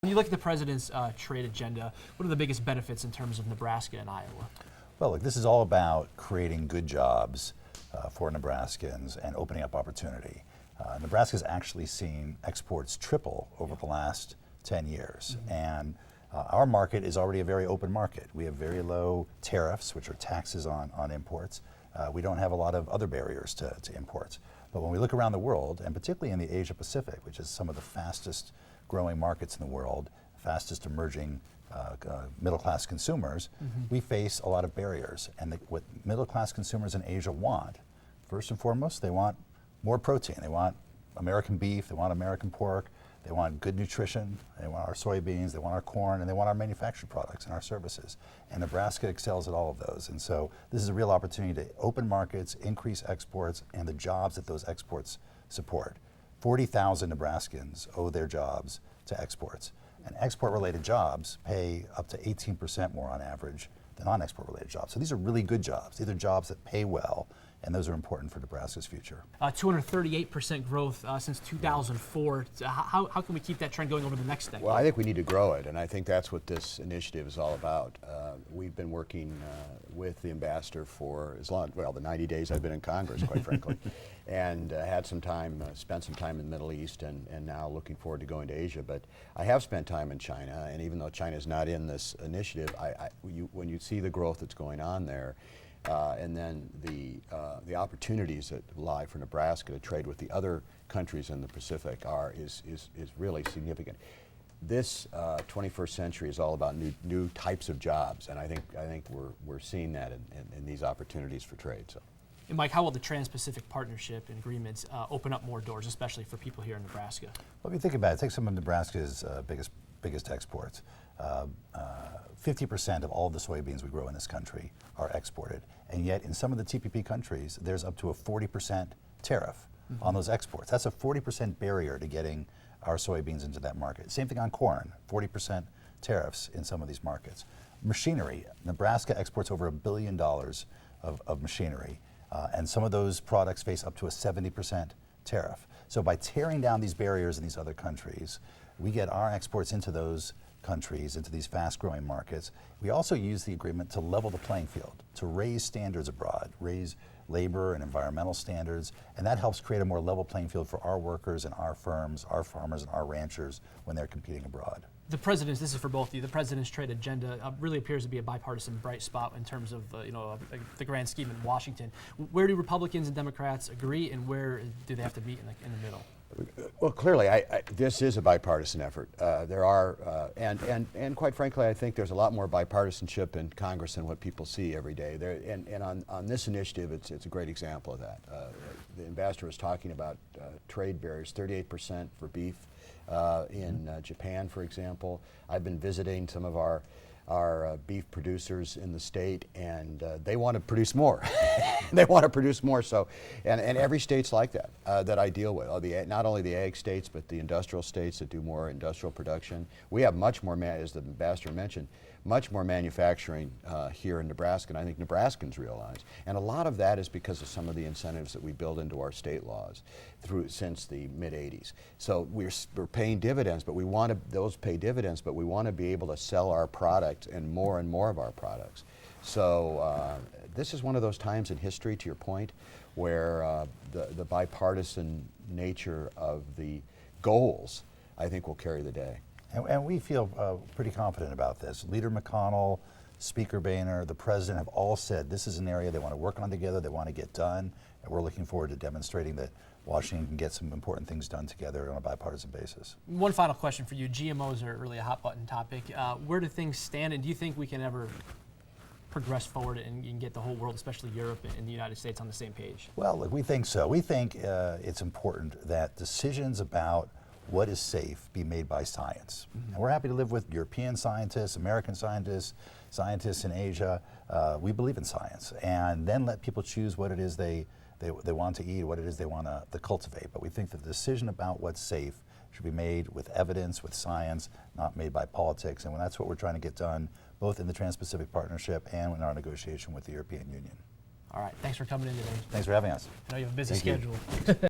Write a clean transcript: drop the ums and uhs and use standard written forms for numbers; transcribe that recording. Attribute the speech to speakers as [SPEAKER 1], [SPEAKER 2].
[SPEAKER 1] When you look at the president's trade agenda, what are the biggest benefits in terms of Nebraska and Iowa?
[SPEAKER 2] Well, look, this is all about creating good jobs for Nebraskans and opening up opportunity. Nebraska's actually seen exports triple over the last 10 years. And our market is already a very open market. We have very low tariffs, which are taxes on imports. We don't have a lot of other barriers to imports. But when we look around the world, and particularly in the Asia Pacific, which is some of the fastest growing markets in the world, fastest emerging middle-class consumers, we face a lot of barriers. And what middle-class consumers in Asia want, first and foremost, they want more protein. They want American beef, they want American pork, they want good nutrition, they want our soybeans, they want our corn, and they want our manufactured products and our services. And Nebraska excels at all of those. And so this is a real opportunity to open markets, increase exports, and the jobs that those exports support. 40,000 Nebraskans owe their jobs to exports. And export-related jobs pay up to 18% more on average than non-export-related jobs. So these are really good jobs. These are jobs that pay well, and those are important for Nebraska's future.
[SPEAKER 1] 238% growth since 2004. How can we keep that trend going over the next decade?
[SPEAKER 3] Well, I think we need to grow it, and I think that's what this initiative is all about. We've been working with the ambassador for as long, well, the 90 days I've been in Congress, quite frankly, and had some time, spent some time in the Middle East, and now looking forward to going to Asia. But I have spent time in China, and even though China's not in this initiative, when you see the growth that's going on there, and then the opportunities that lie for Nebraska to trade with the other countries in the Pacific is really significant. This 21st century is all about new types of jobs, and I think we're seeing that in these opportunities for trade. So.
[SPEAKER 1] And Mike, how will the Trans-Pacific Partnership and agreements open up more doors, especially for people here in Nebraska?
[SPEAKER 2] Well, if you think about it, take some of Nebraska's biggest exports. 50% of all the soybeans we grow in this country are exported, and yet in some of the TPP countries, there's up to a 40% tariff on those exports. That's a 40% barrier to getting our soybeans into that market. Same thing on corn, 40% tariffs in some of these markets. Machinery, Nebraska exports over $1 billion of machinery, and some of those products face up to a 70% tariff. So by tearing down these barriers in these other countries, we get our exports into those countries, into these fast-growing markets. We also use the agreement to level the playing field, to raise standards abroad, raise labor and environmental standards, and that helps create a more level playing field for our workers and our firms, our farmers and our ranchers when they're competing abroad.
[SPEAKER 1] The president's, this is for both of you, the president's trade agenda really appears to be a bipartisan bright spot in terms of the grand scheme in Washington. Where do Republicans and Democrats agree, and where do they have to meet in the middle?
[SPEAKER 3] Well, clearly, this is a bipartisan effort. There are, and quite frankly, I think there's a lot more bipartisanship in Congress than what people see every day. And on this initiative, it's a great example of that. The ambassador was talking about trade barriers, 38% for beef in Japan, for example. I've been visiting some of our beef producers in the state, and they want to produce more. They want to produce more. So, and every state's like that that I deal with. Not only the ag states, but the industrial states that do more industrial production. We have much more, as the ambassador mentioned, much more manufacturing here in Nebraska, and I think Nebraskans realize. And a lot of that is because of some of the incentives that we build into our state laws since the mid-'80s. So we're paying dividends, but we want those pay dividends, but we want to be able to sell our product and more of our products. So this is one of those times in history, to your point, where the bipartisan nature of the goals, I think, will carry the day.
[SPEAKER 2] And we feel pretty confident about this. Leader McConnell, Speaker Boehner, the President have all said this is an area they want to work on together, they want to get done, and we're looking forward to demonstrating that Washington can get some important things done together on a bipartisan basis.
[SPEAKER 1] One final question for you. GMOs are really a hot button topic. Where do things stand, and do you think we can ever progress forward and get the whole world, especially Europe and the United States, on the same page?
[SPEAKER 2] Well, look, we think so. We think it's important that decisions about what is safe be made by science. And we're happy to live with European scientists, American scientists, scientists in Asia. We believe in science, and then let people choose what it is they want to eat, what it is they want to cultivate. But we think that the decision about what's safe should be made with evidence, with science, not made by politics. And that's what we're trying to get done, both in the Trans-Pacific Partnership and in our negotiation with the European Union.
[SPEAKER 1] All right, thanks for coming in today.
[SPEAKER 2] Thanks for having us.
[SPEAKER 1] I know you have a busy
[SPEAKER 2] Thank
[SPEAKER 1] schedule.